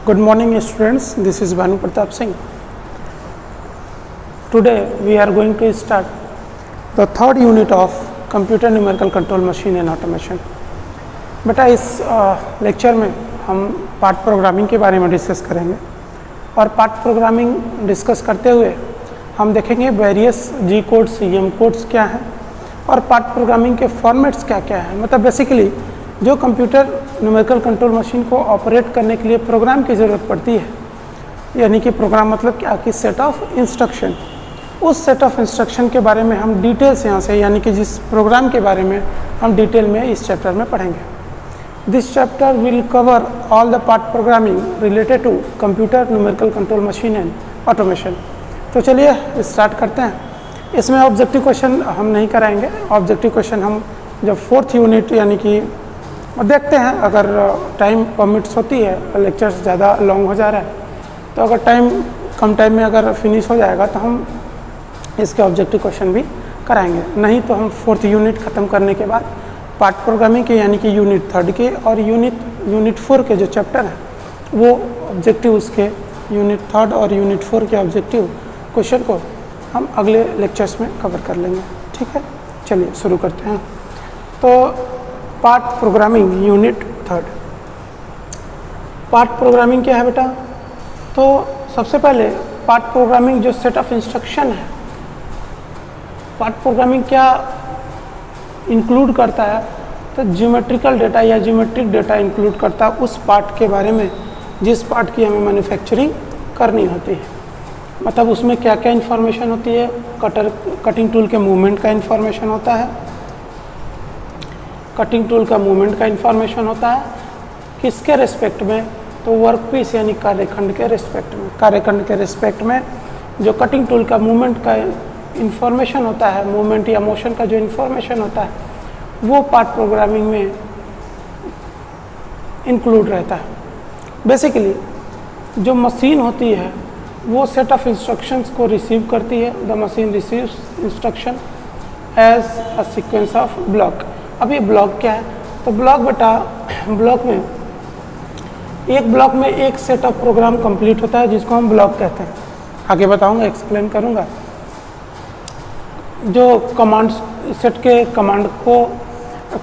Good morning students, this is Bhanu Pratap Singh. Today we are going to start the third unit of Computer Numerical Control Machine and Automation. बेटा इस lecture में हम part programming के बारे में discuss करेंगे और part programming discuss करते हुए हम देखेंगे various G codes M codes क्या हैं और पार्ट प्रोग्रामिंग के फॉर्मेट्स क्या क्या हैं। मतलब बेसिकली जो कंप्यूटर न्यूमेरिकल कंट्रोल मशीन को ऑपरेट करने के लिए प्रोग्राम की ज़रूरत पड़ती है, यानी कि प्रोग्राम मतलब क्या कि सेट ऑफ इंस्ट्रक्शन, उस सेट ऑफ इंस्ट्रक्शन के बारे में हम डिटेल्स यहाँ से यानी कि जिस प्रोग्राम के बारे में हम डिटेल में इस चैप्टर में पढ़ेंगे। This chapter will cover all the part programming related to computer numerical control machine and automation. तो चलिए स्टार्ट करते हैं। इसमें ऑब्जेक्टिव क्वेश्चन हम नहीं कराएंगे, ऑब्जेक्टिव क्वेश्चन हम जब फोर्थ यूनिट यानी कि देखते हैं, अगर टाइम परमिट्स होती है, लेक्चर्स ज़्यादा लॉन्ग हो जा रहा है तो अगर कम टाइम में अगर फिनिश हो जाएगा तो हम इसके ऑब्जेक्टिव क्वेश्चन भी कराएंगे, नहीं तो हम फोर्थ यूनिट ख़त्म करने के बाद पार्ट प्रोग्रामिंग के यानी कि यूनिट थर्ड के और यूनिट 4 के जो चैप्टर हैं वो ऑब्जेक्टिव उसके यूनिट थर्ड और यूनिट 4 के ऑब्जेक्टिव क्वेश्चन को हम अगले लेक्चर्स में कवर कर लेंगे। ठीक है, चलिए शुरू करते हैं। तो part programming unit third. Part programming क्या है बेटा? तो सबसे पहले पार्ट प्रोग्रामिंग जो सेट ऑफ इंस्ट्रक्शन है, पार्ट प्रोग्रामिंग क्या इंक्लूड करता है? तो ज्योमेट्रिकल डेटा या ज्योमेट्रिक डेटा इंक्लूड करता है उस पार्ट के बारे में जिस पार्ट की हमें मैन्युफैक्चरिंग करनी होती है। मतलब उसमें क्या क्या इन्फॉर्मेशन होती है? कटिंग टूल के मूवमेंट का इन्फॉर्मेशन होता है, कटिंग टूल का मूवमेंट का इन्फॉर्मेशन होता है किसके रेस्पेक्ट में? तो वर्क पीस यानी कार्यखंड के रेस्पेक्ट में। कार्यखंड के रेस्पेक्ट में जो कटिंग टूल का मूवमेंट का इन्फॉर्मेशन होता है, मूवमेंट या मोशन का जो इन्फॉर्मेशन होता है वो पार्ट प्रोग्रामिंग में इंक्लूड रहता है। बेसिकली जो मशीन होती है वो सेट ऑफ इंस्ट्रक्शंस को रिसीव करती है। The machine receives instruction as a sequence of block. अब ये ब्लॉक क्या है? तो ब्लॉक बेटा, ब्लॉक में एक सेट ऑफ प्रोग्राम कंप्लीट होता है जिसको हम ब्लॉक कहते हैं। आगे बताऊंगा, एक्सप्लेन करूंगा। जो कमांड सेट के कमांड को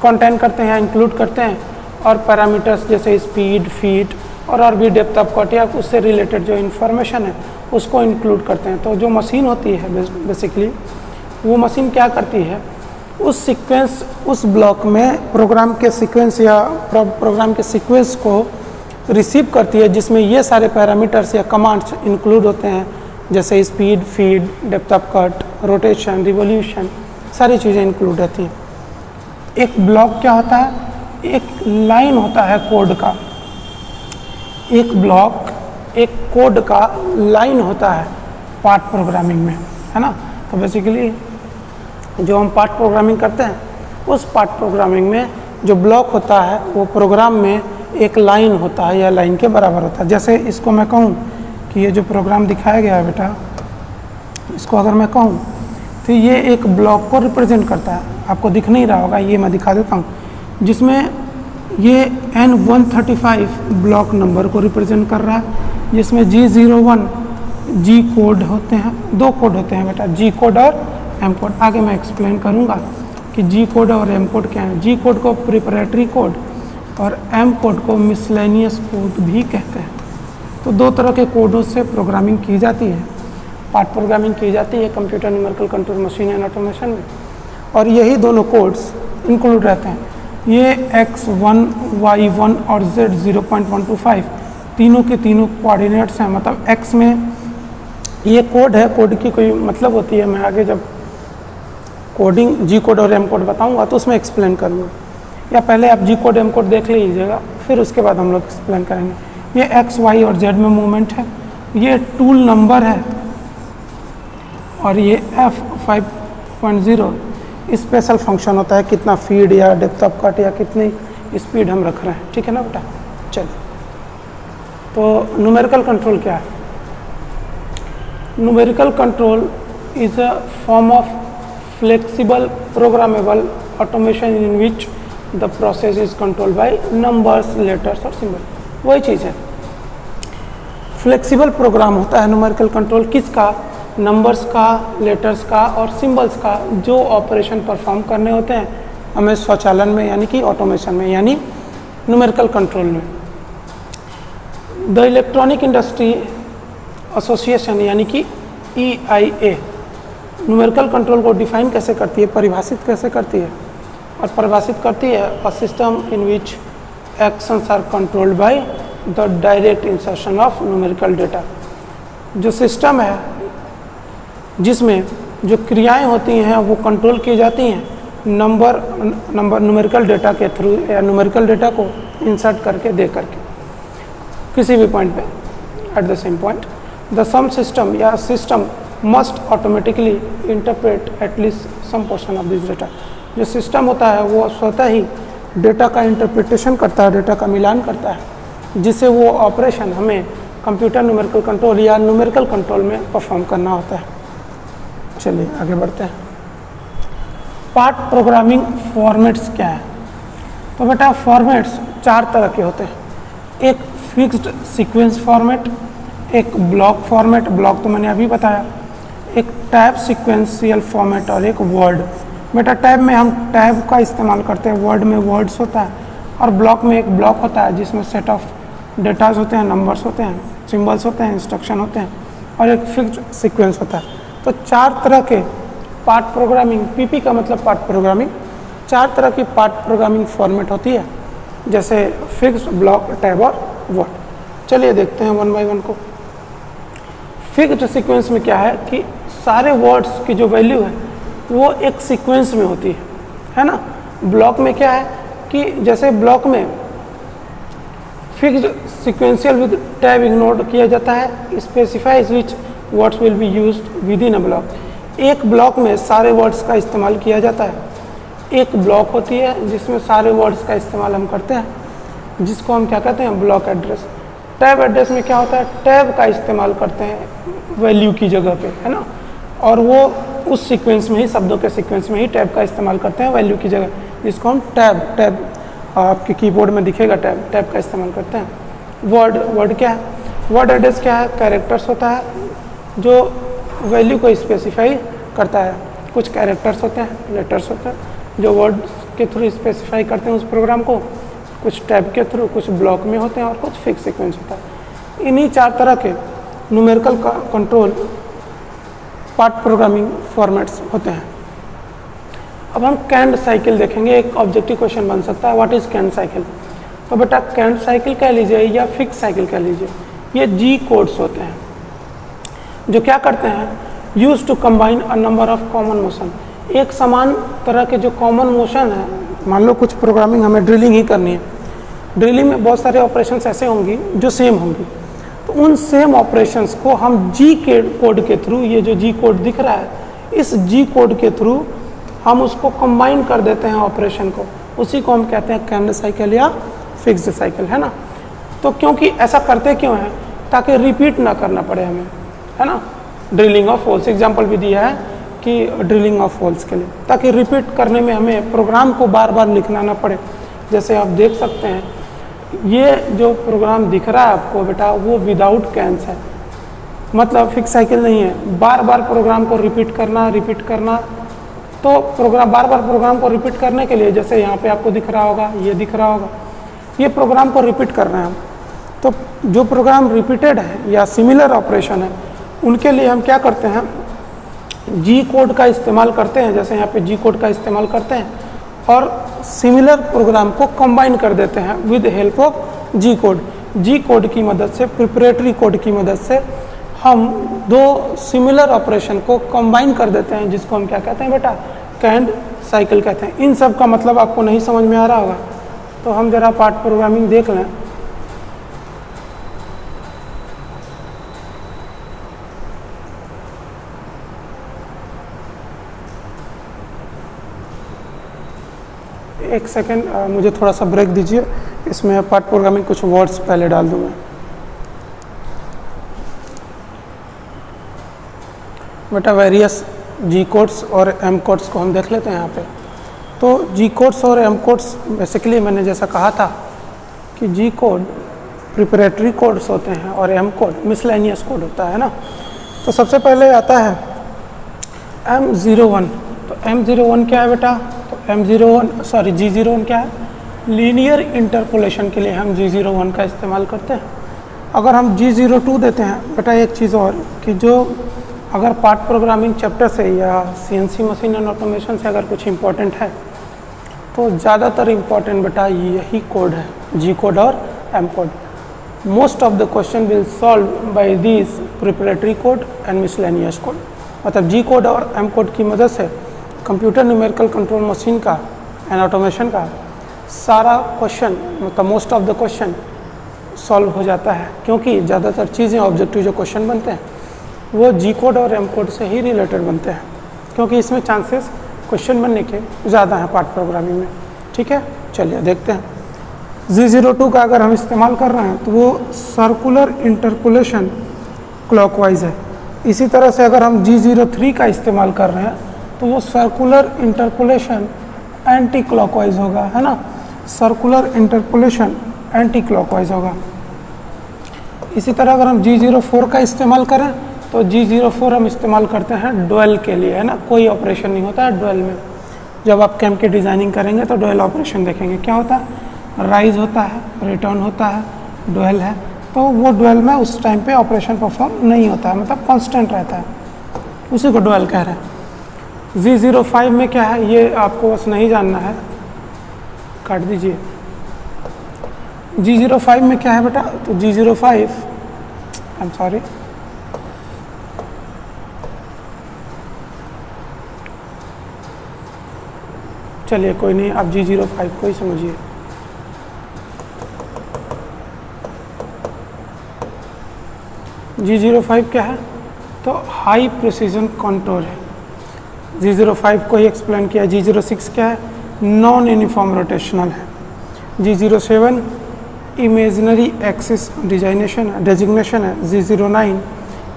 कंटेन करते हैं, इंक्लूड करते हैं और पैरामीटर्स जैसे स्पीड, फीट और भी डेप्थ ऑफ कट या उससे रिलेटेड जो इन्फॉर्मेशन है उसको इंक्लूड करते हैं। तो जो मशीन होती है बेसिकली वो मशीन क्या करती है? उस सीक्वेंस, उस ब्लॉक में प्रोग्राम के सीक्वेंस या प्रोग्राम के सीक्वेंस को रिसीव करती है जिसमें ये सारे पैरामीटर्स या कमांड्स इंक्लूड होते हैं जैसे speed, feed, depth of cut, rotation, revolution, सारी चीज़ें इंक्लूड रहती हैं। एक ब्लॉक क्या होता है? एक लाइन होता है कोड का। एक ब्लॉक एक कोड का लाइन होता है पार्ट प्रोग्रामिंग में, है ना। तो बेसिकली जो हम पार्ट प्रोग्रामिंग करते हैं उस पार्ट प्रोग्रामिंग में जो ब्लॉक होता है वो प्रोग्राम में एक लाइन होता है या लाइन के बराबर होता है। जैसे इसको मैं कहूँ कि ये जो प्रोग्राम दिखाया गया है बेटा, इसको अगर मैं कहूँ तो ये एक ब्लॉक को रिप्रेजेंट करता है। आपको दिख नहीं रहा होगा, ये मैं दिखा देता हूँ, जिसमें ये N135 ब्लॉक नंबर को रिप्रेजेंट कर रहा है, जिसमें G01 जी कोड होते हैं, दो कोड होते हैं बेटा, जी कोड और एम कोड। आगे मैं एक्सप्लेन करूंगा कि जी कोड और एम कोड क्या है। जी कोड को प्रिपरेटरी कोड और एम कोड को मिसलेनियस कोड भी कहते हैं। तो दो तरह के कोडों से प्रोग्रामिंग की जाती है, पार्ट प्रोग्रामिंग की जाती है computer numerical control machine and automation में, और यही दोनों कोड्स इंक्लूड रहते हैं। ये X1, Y1 और Z 0.125 तीनों के तीनों कोऑर्डिनेट्स हैं। मतलब X में ये कोड है, कोड की कोई मतलब होती है, मैं आगे जब कोडिंग जी कोड और एम कोड बताऊंगा तो उसमें एक्सप्लेन करूंगा, या पहले आप जी कोड एम कोड देख लीजिएगा फिर उसके बाद हम लोग एक्सप्लेन करेंगे। ये एक्स, वाई और जेड में मूवमेंट है, ये टूल नंबर है, और ये F5.0 स्पेशल फंक्शन होता है, कितना फीड या डेप्थ ऑफ कट या कितनी स्पीड हम रख रहे हैं। ठीक है ना बेटा। चलिए, तो न्यूमेरिकल कंट्रोल क्या है? Numerical control is a form of flexible programmable automation in which the process is controlled by numbers, letters और symbol। वही चीज़ है। फ्लेक्सिबल प्रोग्राम होता है न्यूमेरिकल कंट्रोल किसका, नंबर्स का, लेटर्स का और सिंबल्स का, जो ऑपरेशन परफॉर्म करने होते हैं हमें स्वचालन में यानी कि ऑटोमेशन में यानी न्यूमेरिकल कंट्रोल में। द इलेक्ट्रॉनिक इंडस्ट्री एसोसिएशन यानी कि EIA न्यूमेरिकल कंट्रोल को डिफाइन कैसे करती है, परिभाषित कैसे करती है, और परिभाषित करती है a system in which actions are controlled by the direct insertion of numerical data. जो सिस्टम है जिसमें जो क्रियाएं होती हैं वो कंट्रोल की जाती हैं नंबर न्यूमेरिकल डेटा के थ्रू या न्यूमेरिकल डेटा को इंसर्ट करके दे करके किसी भी पॉइंट पे at the same point. The sum system या system must automatically interpret at least some portion of this data. जो सिस्टम होता है वो स्वतः ही डेटा का इंटरप्रिटेशन करता है, डेटा का मिलान करता है, जिससे वो ऑपरेशन हमें कंप्यूटर न्यूमेरिकल कंट्रोल या न्यूमेरिकल कंट्रोल में परफॉर्म करना होता है। चलिए आगे बढ़ते हैं। पार्ट प्रोग्रामिंग फॉर्मेट्स क्या है? तो बेटा फॉर्मेट्स 4 तरह के होते हैं। एक फिक्स्ड सीक्वेंस फॉर्मेट, एक ब्लॉक फॉर्मेट, ब्लॉक तो मैंने अभी बताया, एक टैब सीक्वेंशियल फॉर्मेट और एक वर्ड। बेटा टैब में हम टैब का इस्तेमाल करते हैं, वर्ड में वर्ड्स होता है, और ब्लॉक में एक ब्लॉक होता है जिसमें सेट ऑफ डेटाज होते हैं, नंबर्स होते हैं, सिंबल्स होते हैं, इंस्ट्रक्शन होते हैं, और एक फिक्स्ड सीक्वेंस होता है। तो 4 तरह के पार्ट प्रोग्रामिंग, PP का मतलब पार्ट प्रोग्रामिंग, 4 तरह की पार्ट प्रोग्रामिंग फॉर्मेट होती है, जैसे फिक्स्ड, ब्लॉक, टैब और वर्ड। चलिए देखते हैं वन बाय वन को। फिक्स्ड सीक्वेंस में क्या है कि सारे वर्ड्स की जो वैल्यू है वो एक सीक्वेंस में होती है ना। ब्लॉक में क्या है कि जैसे ब्लॉक में fixed sequential with tab ignore किया जाता है, specifies which words will be used with in a block. एक ब्लॉक में सारे वर्ड्स का इस्तेमाल किया जाता है, एक ब्लॉक होती है जिसमें सारे वर्ड्स का इस्तेमाल हम करते हैं, जिसको हम क्या कहते हैं, ब्लॉक एड्रेस। टैब एड्रेस में क्या होता है, टैब का इस्तेमाल करते हैं वैल्यू की जगह पे, है ना, और वो उस सीक्वेंस में ही, शब्दों के सीक्वेंस में ही टैब का इस्तेमाल करते हैं वैल्यू की जगह, जिसको हम टैब आपके कीबोर्ड में दिखेगा, टैब का इस्तेमाल करते हैं। वर्ड क्या है, वर्ड एड्रेस क्या है, कैरेक्टर्स होता है जो वैल्यू को स्पेसिफाई करता है। कुछ कैरेक्टर्स होते हैं, लेटर्स होते हैं जो वर्ड के थ्रू स्पेसिफाई करते हैं उस प्रोग्राम को, कुछ टैब के थ्रू, कुछ ब्लॉक में होते हैं और कुछ फिक्स सीक्वेंस होता है। इन्हीं 4 तरह के numerical control part programming formats होते हैं। अब हम कैंड साइकिल देखेंगे। एक ऑब्जेक्टिव क्वेश्चन बन सकता है, व्हाट इज कैंड साइकिल? तो बेटा कैंड साइकिल कह लीजिए या फिक्स साइकिल कह लीजिए, ये G कोड्स होते हैं जो क्या करते हैं, use to combine a number of common motion. एक समान तरह के जो कॉमन मोशन है, मान लो कुछ प्रोग्रामिंग हमें ड्रिलिंग ही करनी है, ड्रिलिंग में बहुत सारे ऑपरेशंस ऐसे होंगी जो सेम होंगी, तो उन सेम ऑपरेशंस को हम G के कोड के थ्रू, ये जो G कोड दिख रहा है, इस G कोड के थ्रू हम उसको कंबाइन कर देते हैं ऑपरेशन को, उसी को हम कहते हैं कैंड साइकिल या फिक्स्ड साइकिल, है ना। तो क्योंकि ऐसा करते क्यों हैं, ताकि रिपीट ना करना पड़े हमें, है ना। ड्रिलिंग ऑफ होल्स एग्जाम्पल भी दिया है कि ड्रिलिंग ऑफ होल्स के लिए, ताकि रिपीट करने में हमें प्रोग्राम को बार बार लिखना ना पड़े। जैसे आप देख सकते हैं ये जो प्रोग्राम दिख रहा है आपको बेटा, वो विदाउट कैंस है, मतलब फिक्स साइकिल नहीं है। बार बार प्रोग्राम को रिपीट करना, तो प्रोग्राम बार बार प्रोग्राम को रिपीट करने के लिए, जैसे यहाँ पे आपको दिख रहा होगा, ये दिख रहा होगा, ये प्रोग्राम को रिपीट कर रहे हैं हम। तो जो प्रोग्राम रिपीटेड है या सिमिलर ऑपरेशन है, उनके लिए हम क्या करते हैं, G कोड का इस्तेमाल करते हैं, जैसे यहाँ पे G कोड का इस्तेमाल करते हैं और सिमिलर प्रोग्राम को कंबाइन कर देते हैं with help of G code. G code की मदद से, प्रिपरेटरी कोड की मदद से हम 2 सिमिलर ऑपरेशन को कंबाइन कर देते हैं, जिसको हम क्या कहते हैं बेटा, कैंड साइकिल कहते हैं। इन सब का मतलब आपको नहीं समझ में आ रहा होगा, तो हम जरा पार्ट प्रोग्रामिंग देख लें। एक सेकेंड, मुझे थोड़ा सा ब्रेक दीजिए, इसमें पार्ट प्रोग्रामिंग कुछ वर्ड्स पहले डाल दूंगा। बेटा वेरियस G कोड्स और M कोड्स को हम देख लेते हैं यहाँ पे। तो G कोड्स और M कोड्स बेसिकली मैंने जैसा कहा था कि G कोड प्रिपरेटरी कोड्स होते हैं और एम कोड मिसलेनियस कोड होता है ना। तो सबसे पहले आता है M01। तो M01 क्या है बेटा? तो G01 क्या है? लीनियर इंटरपोलेशन के लिए हम G01 का इस्तेमाल करते हैं। अगर हम G02 देते हैं बेटा, एक चीज़ और कि जो अगर पार्ट प्रोग्रामिंग चैप्टर से या CNC मशीन एंड ऑटोमेशन से अगर कुछ इम्पोर्टेंट है तो ज़्यादातर इम्पोर्टेंट बेटा यही कोड है, G कोड और M code. Most of the question will solve by this preparatory code and miscellaneous code. मतलब G कोड और M कोड की मदद से कंप्यूटर न्यूमेरिकल कंट्रोल मशीन का एंड ऑटोमेशन का सारा क्वेश्चन, मतलब most of the question solve हो जाता है, क्योंकि ज़्यादातर चीज़ें ऑब्जेक्टिव जो क्वेश्चन बनते हैं वो G कोड और M कोड से ही रिलेटेड बनते हैं, क्योंकि इसमें चांसेस क्वेश्चन बनने के ज़्यादा हैं पार्ट प्रोग्रामिंग में। ठीक है, चलिए देखते हैं। G02 का अगर हम इस्तेमाल कर रहे हैं तो वो सर्कुलर इंटरपोलेशन क्लॉकवाइज है। इसी तरह से अगर हम G03 का इस्तेमाल कर रहे हैं तो वो सर्कुलर इंटरपोलेशन एंटी क्लॉकवाइज होगा, है ना। सर्कुलर इंटरपोलेशन एंटी क्लॉकवाइज होगा। इसी तरह अगर हम G04 का इस्तेमाल करें तो G04 हम इस्तेमाल करते हैं डुअल के लिए, है ना। कोई ऑपरेशन नहीं होता है डुअल में। जब आप कैम की डिज़ाइनिंग करेंगे तो डुअल ऑपरेशन देखेंगे। क्या होता है? राइज होता है, रिटर्न होता है, डुअल है। तो वो डुअल में उस टाइम पे ऑपरेशन परफॉर्म नहीं होता है, मतलब कांस्टेंट रहता है, उसी को डुअल कह रहे हैं। G05 में क्या है ये आपको बस नहीं जानना है, काट दीजिए। G05 में क्या है बेटा? तो G05 आई एम सॉरी, चलिए कोई नहीं, आप G05 को ही समझिए। G05 क्या है? तो हाई प्रिसीजन कंट्रोल है। G05 को ही एक्सप्लेन किया। G06 क्या है? नॉन यूनिफॉर्म रोटेशनल है। G07 इमेजिनरी एक्सिस डेजिग्नेशन है। G09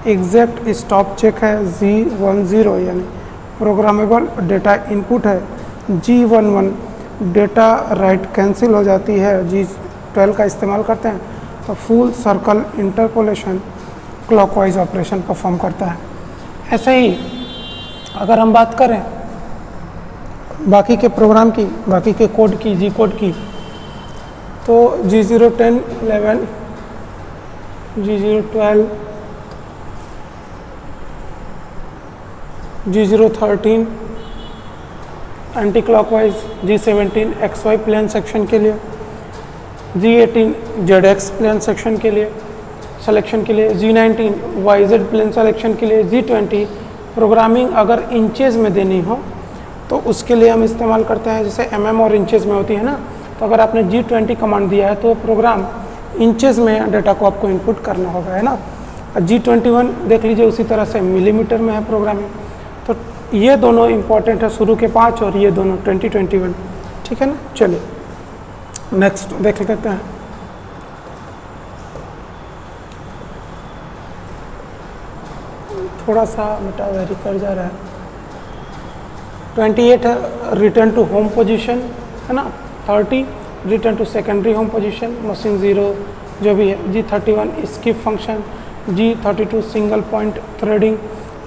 एग्जैक्ट स्टॉप चेक है। G10 यानी प्रोग्रामेबल डेटा इनपुट है। G11 डेटा राइट कैंसिल हो जाती है। G12 का इस्तेमाल करते हैं तो full circle interpolation clockwise operation perform करता है। ऐसे ही अगर हम बात करें बाकी के प्रोग्राम की, बाकी के कोड की, G कोड की, तो G010, 11, G012, G013 anti clockwise, G17 XY plane section के लिए, G18 ZX प्लेन सेक्शन के लिए सिलेक्शन के लिए, G19 YZ प्लेन सिलेक्शन के लिए, G20 प्रोग्रामिंग अगर इंचेस में देनी हो तो उसके लिए हम इस्तेमाल करते हैं, जैसे mm और इंचेस में होती है ना। तो अगर आपने G20 कमांड दिया है तो प्रोग्राम इंचेस में डेटा को आपको इनपुट करना होगा, है ना। G21 देख लीजिए, उसी तरह से मिलीमीटर में है प्रोग्रामिंग। तो ये दोनों इंपॉर्टेंट है, शुरू के 5 और ये दोनों 2021, ठीक है ना। चलिए नेक्स्ट देख लेते हैं। थोड़ा सा बेटा वेरी कर जा रहा है। 28 है रिटर्न टू होम पोजीशन, है ना। 30 return to secondary home position, machine 0 जो भी है। G31 skip function, G32 single point threading,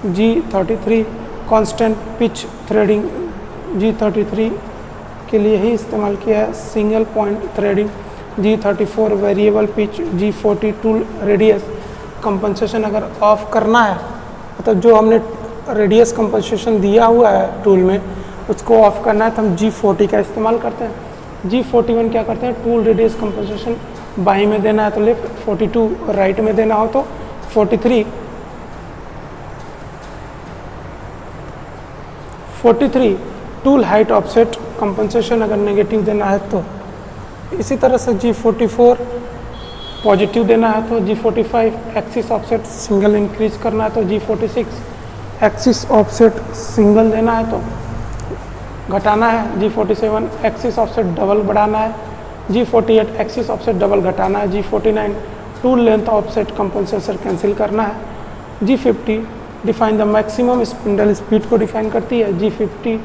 G33 constant pitch threading, G33 के लिए ही इस्तेमाल किया है single point threading, G34 variable pitch, G40 tool radius compensation अगर ऑफ करना है, मतलब जो हमने रेडियस कंपनसेशन दिया हुआ है टूल में उसको ऑफ करना है तो हम G40 का इस्तेमाल करते हैं। G41 क्या करते हैं? टूल रेडियस कंपनसेशन बाई में देना है तो लेफ्ट, 42 राइट में देना हो तो 43 टूल हाइट ऑफसेट कंपनसेशन अगर नेगेटिव देना है तो। इसी तरह से G44 पॉजिटिव देना है तो G45 axis offset single increase करना है तो G46 एक्सिस ऑफसेट सिंगल देना है तो घटाना है, G47 एक्सिस ऑफसेट डबल बढ़ाना है, G48 एक्सिस ऑफसेट डबल घटाना है, G49 tool length offset compensation cancel करना है, G50 define the maximum spindle speed को डिफाइन करती है, G50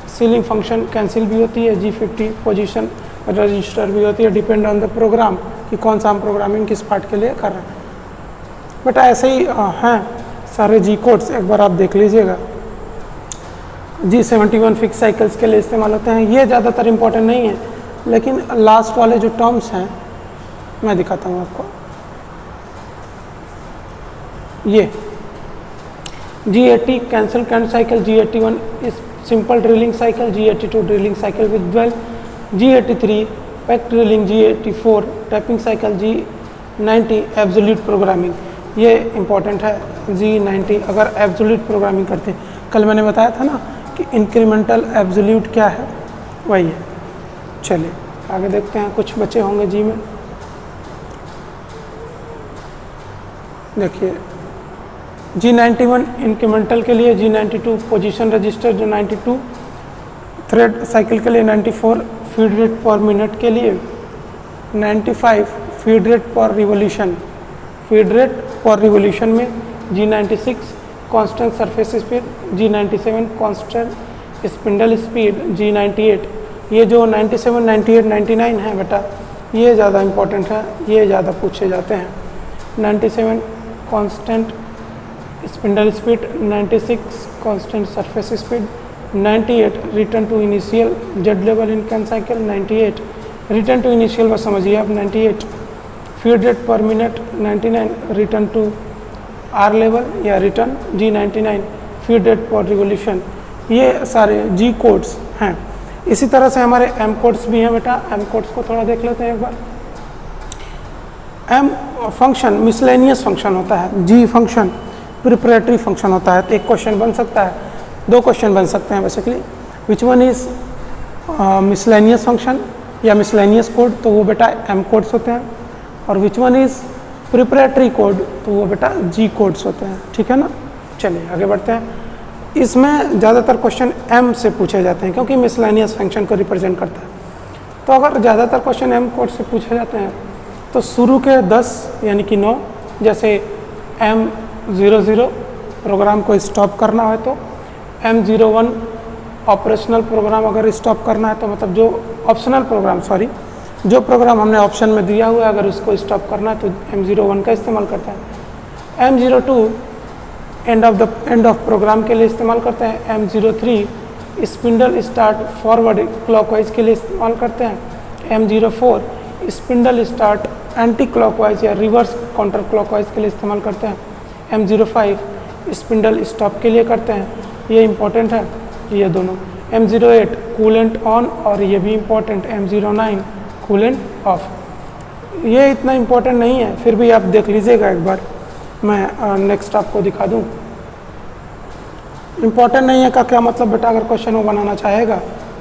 सीलिंग फंक्शन कैंसिल भी होती है, G50 पोजीशन रजिस्टर भी होती है, डिपेंड ऑन द प्रोग्राम कि कौन सा हम प्रोग्रामिंग किस पार्ट के लिए कर रहे हैं। बट ऐसे ही हैं सारे जी कोड्स, एक बार आप देख लीजिएगा। G71 फिक्स साइकिल्स के लिए इस्तेमाल होते हैं। ये ज़्यादातर इम्पोर्टेंट नहीं है, लेकिन लास्ट वाले जो टर्म्स हैं मैं दिखाता हूँ आपको। ये G80 cancel canned cycle, G81 is simple drilling cycle, G82 drilling cycle with dwell, G83 peck drilling, G84 tapping cycle, G90 absolute programming. ये इंपॉर्टेंट है। G90 अगर एब्सोल्यूट प्रोग्रामिंग करते हैं, कल मैंने बताया था ना कि इंक्रीमेंटल एब्सोल्यूट क्या है, वही है। चलिए आगे देखते हैं, कुछ बचे होंगे जी में। देखिए G91 इंक्रीमेंटल के लिए, G92 पोजीशन रजिस्टर जो 92, थ्रेड साइकिल के लिए 94, फीड रेट पर मिनट के लिए 95, feed rate per revolution, feed rate per revolution में G96 constant surface speed, G97 constant spindle speed, G98 ये जो 97, 98, 99 है बेटा, ये ज़्यादा इम्पोर्टेंट है, ये ज़्यादा पूछे जाते हैं। 97 constant spindle speed, 96 constant surface speed, 98 return to initial Z level in can cycle, 98 return to initial बस समझिए आप, 98 feed rate per minute, 99 return to R level या return, G99 feed rate per revolution. ये सारे जी codes हैं। इसी तरह से हमारे एम कोड्स भी हैं बेटा। एम कोड्स को थोड़ा देख लेते हैं एक बार। एम फंक्शन मिसलेनियस फंक्शन होता है, जी फंक्शन प्रिपरेटरी फंक्शन होता है। तो एक क्वेश्चन बन सकता है, दो क्वेश्चन बन सकते हैं basically. Which one is miscellaneous function या मिसलेनियस कोड, तो वो बेटा एम कोड्स होते हैं। और which one is preparatory code, तो वो बेटा जी कोड्स होते हैं। ठीक है ना। चलिए आगे बढ़ते हैं। इसमें ज़्यादातर क्वेश्चन एम से पूछे जाते हैं क्योंकि मिसलेनियस फंक्शन को रिप्रेजेंट करता है। तो अगर ज़्यादातर क्वेश्चन एम कोड से पूछे जाते हैं तो शुरू के 10 यानी कि 9, जैसे M00 प्रोग्राम को स्टॉप करना है तो M01 ऑपरेशनल प्रोग्राम अगर स्टॉप करना है तो मतलब जो ऑप्शनल प्रोग्राम, सॉरी, जो प्रोग्राम हमने ऑप्शन में दिया हुआ है अगर उसको स्टॉप करना है तो M01 का इस्तेमाल करता है। M02 एंड ऑफ प्रोग्राम के लिए इस्तेमाल करते हैं। M03 spindle start forward clockwise के लिए इस्तेमाल करते हैं। M04 spindle start anti clockwise या रिवर्स काउंटर क्लॉकवाइज के लिए इस्तेमाल करते हैं। M05 स्पिंडल स्टॉप के लिए करते हैं। ये इंपॉर्टेंट है ये दोनों। M08 कूलेंट ऑन और ये भी इम्पोर्टेंट। M09 coolant of. ये इतना इम्पोर्टेंट नहीं है, फिर भी आप देख लीजिएगा एक बार, मैं नेक्स्ट आपको दिखा दूँ। इम्पोर्टेंट नहीं है का क्या मतलब बेटा, अगर क्वेश्चन वो बनाना चाहेगा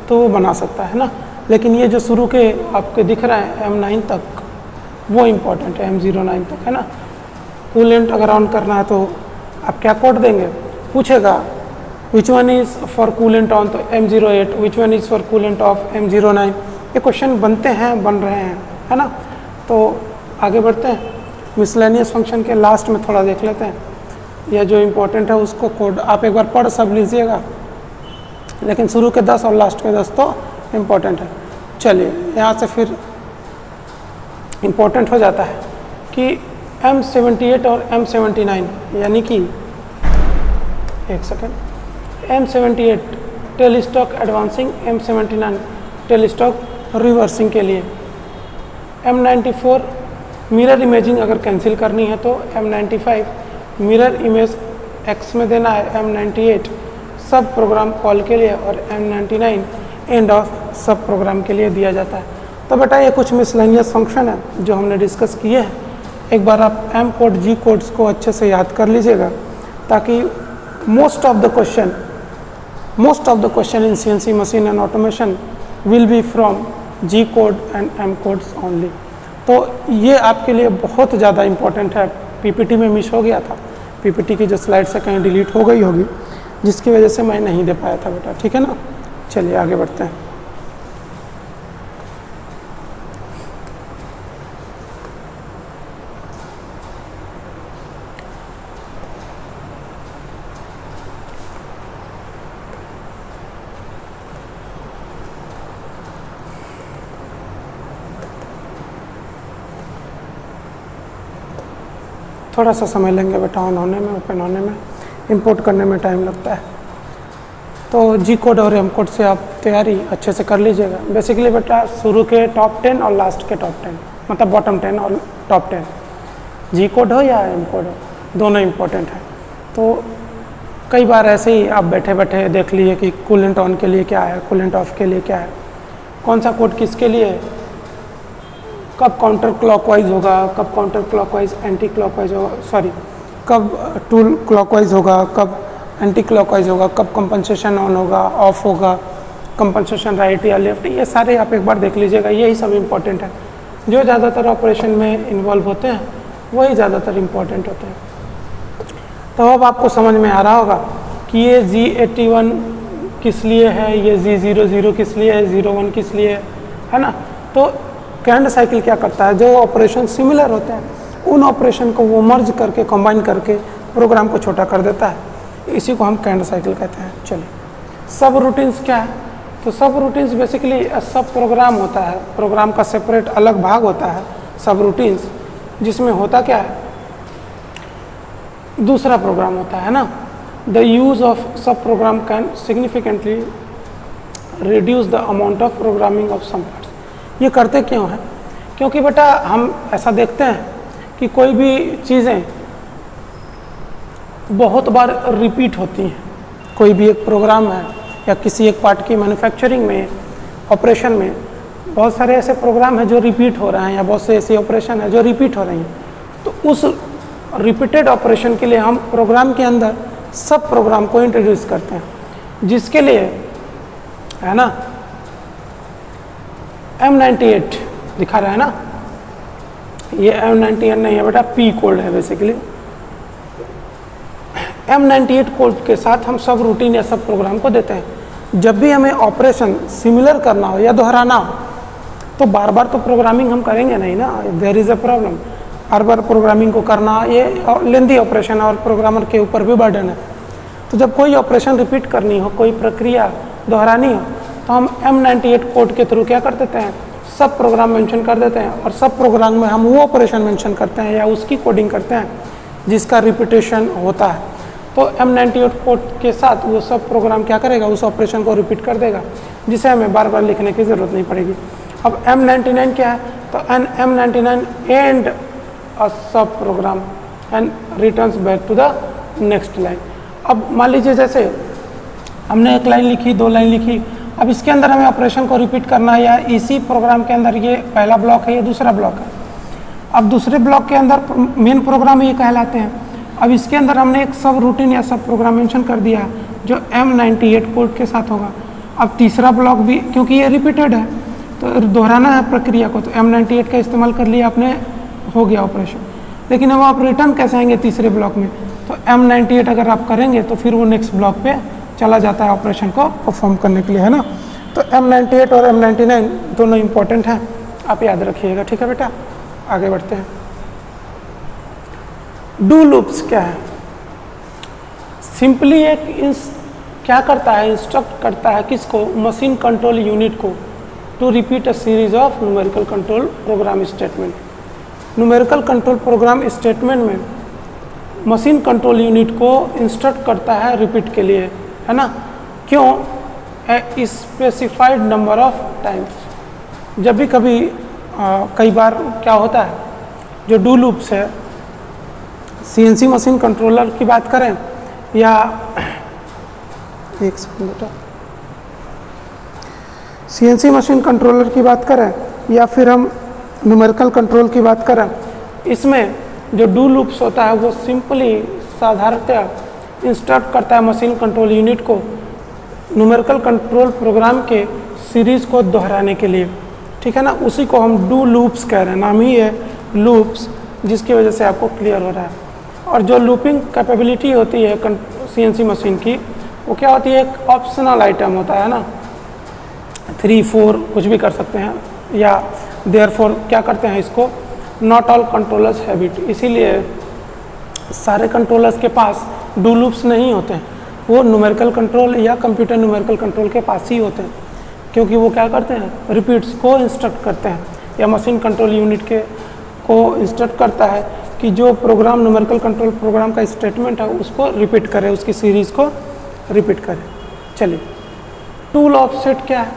तो वो बना सकता है ना, लेकिन ये जो शुरू के आपके दिख रहे हैं M9 तक वो इम्पोर्टेंट है, M09 तक है ना। कूलेंट अगर ऑन करना है तो आप क्या कोड देंगे, पूछेगा which one is for coolant on तो M08, which one is for coolant of M09। ये क्वेश्चन बनते हैं, बन रहे हैं, है ना। तो आगे बढ़ते हैं। मिसलेनियस फंक्शन के लास्ट में थोड़ा देख लेते हैं। यह जो इम्पोर्टेंट है उसको कोड आप एक बार पढ़ सब लीजिएगा, लेकिन शुरू के 10 और लास्ट के 10 तो इम्पोर्टेंट है। चलिए यहाँ से फिर इम्पोर्टेंट हो जाता है कि M78 और M79 यानी कि एक second, M78 tell stock advancing, M79 tell stock reversing के लिए। M94 मिरर इमेजिंग अगर कैंसिल करनी है तो M95 मिरर इमेज X में देना है। M98 सब प्रोग्राम कॉल के लिए और M99 end of sub programme के लिए दिया जाता है। तो बेटा ये कुछ मिसलेनियस फंक्शन है जो हमने डिस्कस किए हैं। एक बार आप एम कोड जी कोड्स को अच्छे से याद कर लीजिएगा ताकि most of the question in CNC machine and automation will be from G code and M codes only. तो ये आपके लिए बहुत ज़्यादा इम्पोर्टेंट है। PPT में मिस हो गया था, PPT की जो स्लाइड से कहीं डिलीट हो गई होगी जिसकी वजह से मैं नहीं दे पाया था बेटा, ठीक है ना। चलिए आगे बढ़ते हैं। थोड़ा सा समय लेंगे बेटा ऑन होने में, ओपन होने में, इंपोर्ट करने में टाइम लगता है। तो जी कोड और एम कोड से आप तैयारी अच्छे से कर लीजिएगा। बेसिकली बेटा शुरू के टॉप 10 और लास्ट के टॉप 10, मतलब बॉटम 10 और टॉप 10, जी कोड हो या एम कोड हो, दोनों इम्पोर्टेंट है। तो कई बार ऐसे ही आप बैठे बैठे देख लीजिए कि कूलेंट ऑन के लिए क्या है, कूलेंट ऑफ के लिए क्या है, कौन सा कोड किसके लिए है, कब काउंटर क्लॉकवाइज होगा, कब काउंटर क्लॉकवाइज एंटी क्लॉकवाइज होगा, सॉरी कब टूल क्लॉकवाइज होगा, कब एंटी क्लॉकवाइज होगा, कब कंपनसेशन ऑन होगा, ऑफ होगा, कंपनसेशन राइट या लेफ्ट, ये सारे आप एक बार देख लीजिएगा। यही सब इम्पोर्टेंट है। जो ज़्यादातर ऑपरेशन में इन्वॉल्व होते हैं वही ज़्यादातर इम्पोर्टेंट होते हैं। तो अब आपको समझ में आ रहा होगा कि ये G81 किस लिए है, ये G00 किस लिए है, 01 किस लिए है ना। तो कैंड साइकिल क्या करता है, जो ऑपरेशन सिमिलर होते हैं उन ऑपरेशन को वो मर्ज करके कंबाइन करके प्रोग्राम को छोटा कर देता है, इसी को हम कैंड साइकिल कहते हैं। चलिए, सब रूटीन्स क्या है, तो सब रूटीन्स बेसिकली सब प्रोग्राम होता है, प्रोग्राम का सेपरेट अलग भाग होता है सब रूटीन्स, जिसमें होता क्या है, दूसरा प्रोग्राम होता है ना। The use of sub program can significantly reduce the amount of programming of some parts. ये करते क्यों हैं, क्योंकि बेटा हम ऐसा देखते हैं कि कोई भी चीज़ें बहुत बार रिपीट होती हैं। कोई भी एक प्रोग्राम है या किसी एक पार्ट की मैन्युफैक्चरिंग में, ऑपरेशन में बहुत सारे ऐसे प्रोग्राम हैं जो रिपीट हो रहे हैं, या बहुत से ऐसे ऑपरेशन है जो रिपीट हो रही हैं। तो उस रिपीटेड ऑपरेशन के लिए हम प्रोग्राम के अंदर सब प्रोग्राम को इंट्रोड्यूस करते हैं, जिसके लिए है ना M98 दिखा रहा है ना, ये M98 नहीं है बेटा, P कोड है बेसिकली। M98 कोड के साथ हम सब रूटीन या सब प्रोग्राम को देते हैं। जब भी हमें ऑपरेशन सिमिलर करना हो या दोहराना हो तो बार बार तो प्रोग्रामिंग हम करेंगे नहीं ना, देयर इज़ अ प्रॉब्लम। बार बार प्रोग्रामिंग को करना ये लेंदी ऑपरेशन है और प्रोग्रामर के ऊपर भी बर्डन है। तो जब कोई ऑपरेशन रिपीट करनी हो, कोई प्रक्रिया दोहरानी हो, तो हम M98 कोड के थ्रू क्या कर देते हैं, सब प्रोग्राम मेंशन कर देते हैं, और सब प्रोग्राम में हम वो ऑपरेशन मेंशन करते हैं या उसकी कोडिंग करते हैं जिसका रिपीटेशन होता है। तो M98 कोड के साथ वो सब प्रोग्राम क्या करेगा, उस ऑपरेशन को रिपीट कर देगा, जिसे हमें बार बार लिखने की ज़रूरत नहीं पड़ेगी। अब M99 क्या है, तो M99 and a sub program and returns back to the next line. अब मान लीजिए जैसे हमने एक लाइन लिखी, दो लाइन लिखी, अब इसके अंदर हमें ऑपरेशन को रिपीट करना है, या इसी प्रोग्राम के अंदर ये पहला ब्लॉक है, ये दूसरा ब्लॉक है। अब दूसरे ब्लॉक के अंदर मेन प्रोग्राम ये कहलाते हैं। अब इसके अंदर हमने एक सब रूटीन या सब प्रोग्राम मेंशन कर दिया जो M98 कोड के साथ होगा। अब तीसरा ब्लॉक भी, क्योंकि ये रिपीटेड है तो दोहराना है प्रक्रिया को, तो M98 का इस्तेमाल कर लिया आपने, हो गया ऑपरेशन। लेकिन अब आप रिटर्न कैसे आएंगे तीसरे ब्लॉक में, तो M98 अगर आप करेंगे तो फिर वो नेक्स्ट ब्लॉक पे चला जाता है ऑपरेशन को परफॉर्म करने के लिए, है ना। तो M98 और M99 दोनों इम्पोर्टेंट हैं, आप याद रखिएगा, ठीक है बेटा। आगे बढ़ते हैं। डू लूप्स क्या है, सिंपली एक क्या करता है, इंस्ट्रक्ट करता है किसको, मशीन कंट्रोल यूनिट को, to repeat a series of numerical control program statement. Numerical control program statement में मशीन कंट्रोल यूनिट को इंस्ट्रक्ट करता है रिपीट के लिए, है ना। क्यों, a specified number of times. जब भी कभी कई बार क्या होता है, जो डू लूप्स है, CNC मशीन कंट्रोलर की बात करें या एक सेकंड बेटा, CNC मशीन कंट्रोलर की बात करें या फिर हम न्यूमेरिकल कंट्रोल की बात करें, इसमें जो डू लूप्स होता है वो सिंपली साधारणतः इंस्ट्रक्ट करता है मशीन कंट्रोल यूनिट को न्यूमेरिकल कंट्रोल प्रोग्राम के सीरीज़ को दोहराने के लिए, ठीक है ना। उसी को हम डू लूप्स कह रहे हैं, नाम ही है लूप्स, जिसकी वजह से आपको क्लियर हो रहा है। और जो लूपिंग कैपेबिलिटी होती है CNC मशीन की, वो क्या होती है, एक ऑप्शनल आइटम होता है ना, 3, 4 कुछ भी कर सकते हैं, या देयरफॉर क्या करते हैं इसको, not all controllers have it. इसीलिए सारे कंट्रोलर्स के पास डू लूप्स नहीं होते हैं, वो न्यूमेरिकल कंट्रोल या कंप्यूटर न्यूमेरिकल कंट्रोल के पास ही होते हैं, क्योंकि वो क्या करते हैं, रिपीट्स को इंस्ट्रक्ट करते हैं, या मशीन कंट्रोल यूनिट के को इंस्ट्रक्ट करता है कि जो प्रोग्राम न्यूमेरिकल कंट्रोल प्रोग्राम का स्टेटमेंट है उसको रिपीट करे, उसकी सीरीज़ को रिपीट करे। चलिए, टूल ऑफसेट क्या है?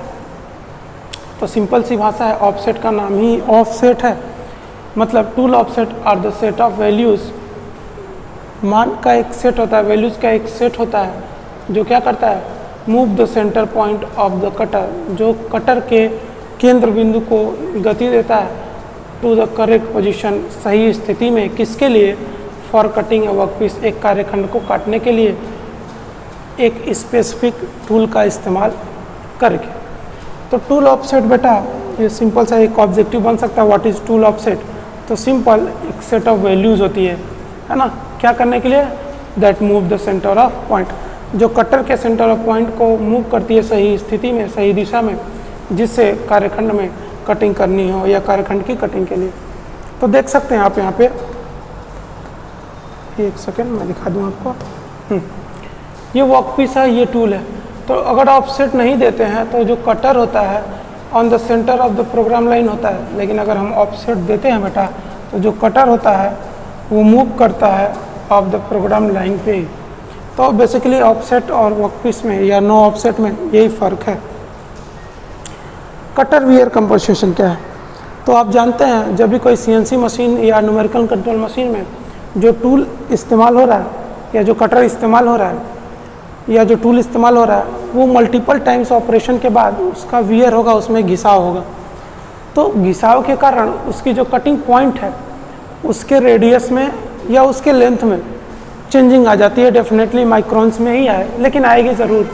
तो सिंपल सी भाषा है, ऑफसेट का नाम ही ऑफसेट है। मतलब tool offset are the set of values, मान का एक सेट होता है, वैल्यूज़ का एक सेट होता है जो क्या करता है, move the centre point of the cutter, जो कटर के केंद्र बिंदु को गति देता है टू द करेक्ट पोजीशन, सही स्थिति में। किसके लिए? फॉर कटिंग ए वर्कपीस, एक कार्यखंड को काटने के लिए एक स्पेसिफिक टूल का इस्तेमाल करके। तो टूल ऑफसेट बेटा ये सिंपल सा एक ऑब्जेक्टिव बन सकता है। What is tool offset? तो सिंपल एक सेट ऑफ वैल्यूज़ होती है ना, क्या करने के लिए? That move the centre of point, जो कटर के सेंटर ऑफ पॉइंट को मूव करती है सही स्थिति में, सही दिशा में, जिससे कार्यखंड में कटिंग करनी हो या कार्यखंड की कटिंग के लिए। तो देख सकते हैं आप यहाँ पे, एक सेकेंड मैं दिखा दूँ आपको। ये वर्कपीस है, ये टूल है। तो अगर ऑफसेट नहीं देते हैं तो जो कटर होता है on the centre of the program line होता है, लेकिन अगर हम ऑफसेट देते हैं बेटा तो जो कटर होता है वो मूव करता है ऑफ द प्रोग्राम लाइन पे। तो बेसिकली ऑफसेट और वर्कपीस में या नो ऑफसेट में यही फ़र्क है। कटर वियर कंपनसेशन क्या है? तो आप जानते हैं जब भी कोई सीएनसी मशीन या न्यूमेरिकल कंट्रोल मशीन में जो टूल इस्तेमाल हो रहा है या जो कटर इस्तेमाल हो रहा है या जो टूल इस्तेमाल हो रहा है वो मल्टीपल टाइम्स ऑपरेशन के बाद उसका वियर होगा, उसमें घिसाव होगा। तो घिसाव के कारण उसकी जो कटिंग पॉइंट है उसके रेडियस में या उसके लेंथ में चेंजिंग आ जाती है। डेफिनेटली माइक्रोन्स में ही आए, लेकिन आएगी ज़रूर।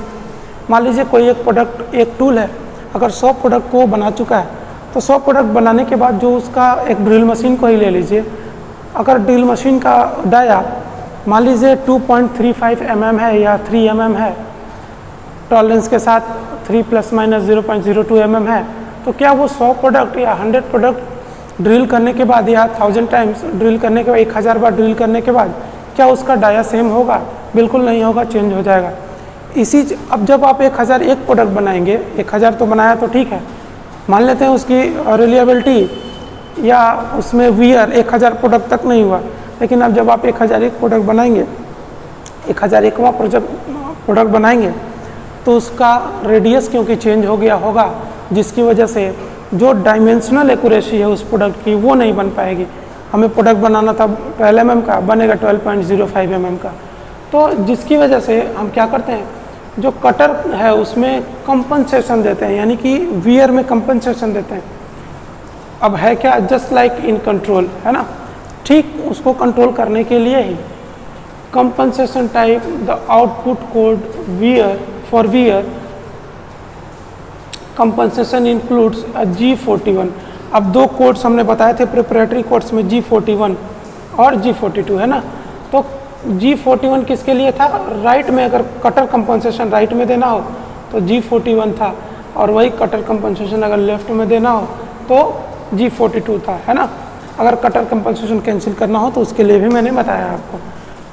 मान लीजिए कोई एक प्रोडक्ट, एक टूल है, अगर 100 प्रोडक्ट को बना चुका है तो 100 प्रोडक्ट बनाने के बाद जो उसका एक ड्रिल मशीन को ही ले लीजिए, अगर ड्रिल मशीन का डाया मान लीजिए 2.35 mm है या 3 mm है, टॉलरेंस के साथ 3 ± 0.02 mm है, तो क्या वो 100 प्रोडक्ट या 100 प्रोडक्ट ड्रिल करने के बाद या 1000 टाइम्स ड्रिल करने के बाद, 1000 बार ड्रिल करने के बाद क्या उसका डाया सेम होगा? बिल्कुल नहीं होगा, चेंज हो जाएगा। अब जब आप 1001 प्रोडक्ट बनाएंगे, 1000 तो बनाया तो ठीक है, मान लेते हैं उसकी रिलायबिलिटी या उसमें वियर 1000 प्रोडक्ट तक नहीं हुआ, लेकिन अब जब आप 1001 प्रोडक्ट बनाएंगे, 1001वां प्रोडक्ट बनाएंगे तो उसका रेडियस क्योंकि चेंज हो गया होगा, जिसकी वजह से जो डायमेंशनल एक्यूरेसी है उस प्रोडक्ट की वो नहीं बन पाएगी। हमें प्रोडक्ट बनाना था 12 mm का, बनेगा 12.05 mm का। तो जिसकी वजह से हम क्या करते हैं, जो कटर है उसमें कंपनसेशन देते हैं, यानी कि वियर में कंपनसेशन देते हैं। अब है क्या, जस्ट लाइक इन कंट्रोल, है ना, ठीक उसको कंट्रोल करने के लिए ही compensation type the output code wear for wear compensation includes G41। अब दो कोड्स हमने बताए थे प्रिपरेटरी कोड्स में, G41 और G42, है ना। तो G41 किसके लिए था? राइट में अगर कटर कंपनसेशन राइट में देना हो तो G41 था, और वही कटर कंपनसेशन अगर लेफ्ट में देना हो तो G42 था, है ना। अगर कटर कंपनसेशन कैंसिल करना हो तो उसके लिए भी मैंने बताया आपको।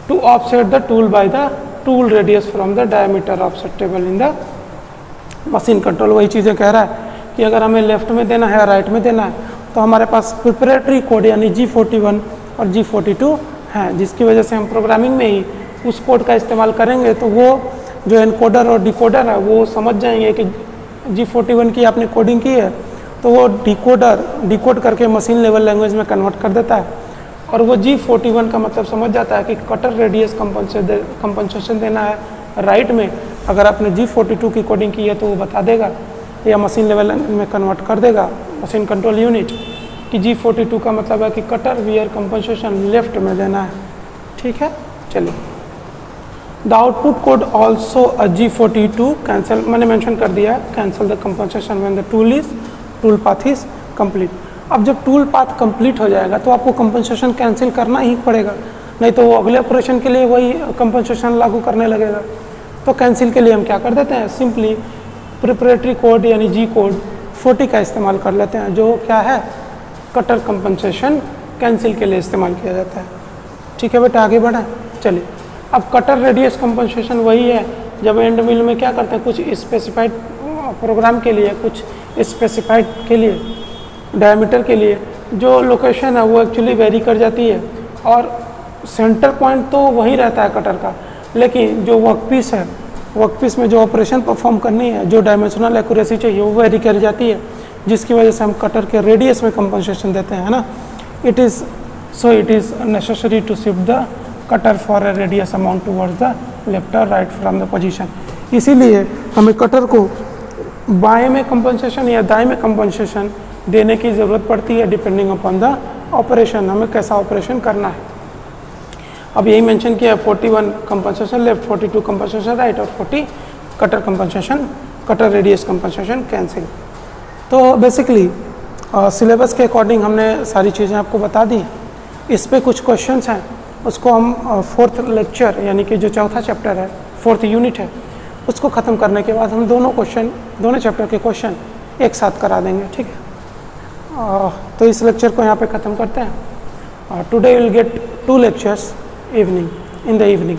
To offset the tool by the tool radius from the diameter offsettable in the machine control. वही चीज़ें कह रहा है कि अगर हमें लेफ्ट में देना है या राइट में देना है तो हमारे पास प्रिपरेटरी कोड यानी G41 और G42 हैं, जिसकी वजह से हम प्रोग्रामिंग में ही उस कोड का इस्तेमाल करेंगे। तो वो जो एनकोडर और डिकोडर है वो समझ जाएंगे कि G41 की आपने कोडिंग की है, तो वो डिकोड करके मशीन लेवल लैंग्वेज में कन्वर्ट कर देता है, और वो G41 का मतलब समझ जाता है कि कटर रेडियस कंपनसेशन देना है राइट में। अगर आपने G42 की कोडिंग की है तो वो बता देगा या मशीन लेवल में कन्वर्ट कर देगा मशीन कंट्रोल यूनिट कि G42 का मतलब है कि कटर वियर कंपनसेशन लेफ्ट में देना है। ठीक है, चलिए। The output code also G42 cancel, मैंने मेंशन कर दिया है, cancel the compensation when the tool path is complete. अब जब टूल पाथ कंप्लीट हो जाएगा तो आपको कंपनसेशन कैंसिल करना ही पड़ेगा, नहीं तो वो अगले ऑपरेशन के लिए वही कंपनसेशन लागू करने लगेगा। तो कैंसिल के लिए हम क्या कर देते हैं, सिंपली प्रिपरेटरी कोड यानी G कोड 40 का इस्तेमाल कर लेते हैं, जो क्या है कटर कंपनसेशन कैंसिल के लिए इस्तेमाल किया जाता है। ठीक है बेटा, आगे बढ़ा। चलिए, अब कटर रेडियस कंपनसेशन वही है जब एंड मिल में क्या करते हैं, कुछ स्पेसिफाइड प्रोग्राम के लिए, कुछ स्पेसिफाइड के लिए, डायमीटर के लिए जो लोकेशन है वो एक्चुअली वेरी कर जाती है, और सेंटर पॉइंट तो वही रहता है कटर का, लेकिन जो वर्कपीस है, वर्कपीस में जो ऑपरेशन परफॉर्म करनी है, जो डायमेंशनल एक्यूरेसी चाहिए वो वेरी कर जाती है, जिसकी वजह से हम कटर के रेडियस में कंपनसेशन देते हैं, है ना। It is necessary to shift the cutter for a radius amount towards the left और राइट फ्रॉम द पोजीशन। इसीलिए हमें कटर को बाएं में कंपनसेशन या दाएं में कंपनसेशन देने की ज़रूरत पड़ती है, डिपेंडिंग अपॉन द ऑपरेशन, हमें कैसा ऑपरेशन करना है। अब यही मेंशन किया है 41 कंपनसेशन लेफ्ट, 42 कंपनसेशन राइट और 40 cutter compensation, cutter radius compensation cancel. तो बेसिकली सिलेबस के अकॉर्डिंग हमने सारी चीज़ें आपको बता दी। इस पे कुछ क्वेश्चंस हैं, उसको हम फोर्थ लेक्चर यानी कि जो चौथा चैप्टर है, फोर्थ यूनिट है, उसको ख़त्म करने के बाद हम दोनों चैप्टर के क्वेश्चन एक साथ करा देंगे, ठीक है। तो इस लेक्चर को यहाँ पे ख़त्म करते हैं। Today will get 2 lectures in the evening.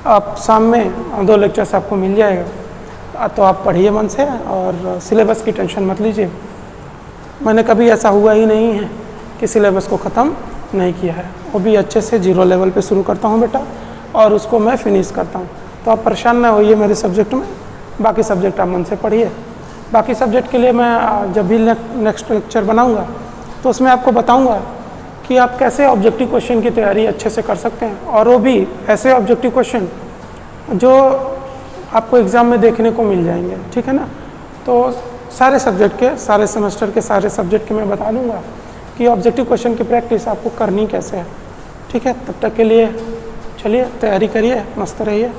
आप शाम में 2 लेक्चर्स आपको मिल जाएगा, तो आप पढ़िए मन से और सिलेबस की टेंशन मत लीजिए। मैंने कभी ऐसा हुआ ही नहीं है कि सिलेबस को ख़त्म नहीं किया है, वो भी अच्छे से 0 लेवल पे शुरू करता हूँ बेटा, और उसको मैं फिनिश करता हूँ। तो आप परेशान ना होइए मेरे सब्जेक्ट में, बाकी सब्जेक्ट आप मन से पढ़िए। बाकी सब्जेक्ट के लिए मैं जब भी नेक्स्ट लेक्चर बनाऊँगा तो उसमें आपको बताऊँगा कि आप कैसे ऑब्जेक्टिव क्वेश्चन की तैयारी अच्छे से कर सकते हैं, और वो भी ऐसे ऑब्जेक्टिव क्वेश्चन जो आपको एग्ज़ाम में देखने को मिल जाएंगे, ठीक है ना। तो सारे सब्जेक्ट के, सारे सेमेस्टर के सारे सब्जेक्ट के मैं बता दूंगा कि ऑब्जेक्टिव क्वेश्चन की प्रैक्टिस आपको करनी कैसे है, ठीक है। तब तक के लिए चलिए तैयारी करिए, मस्त रहिए।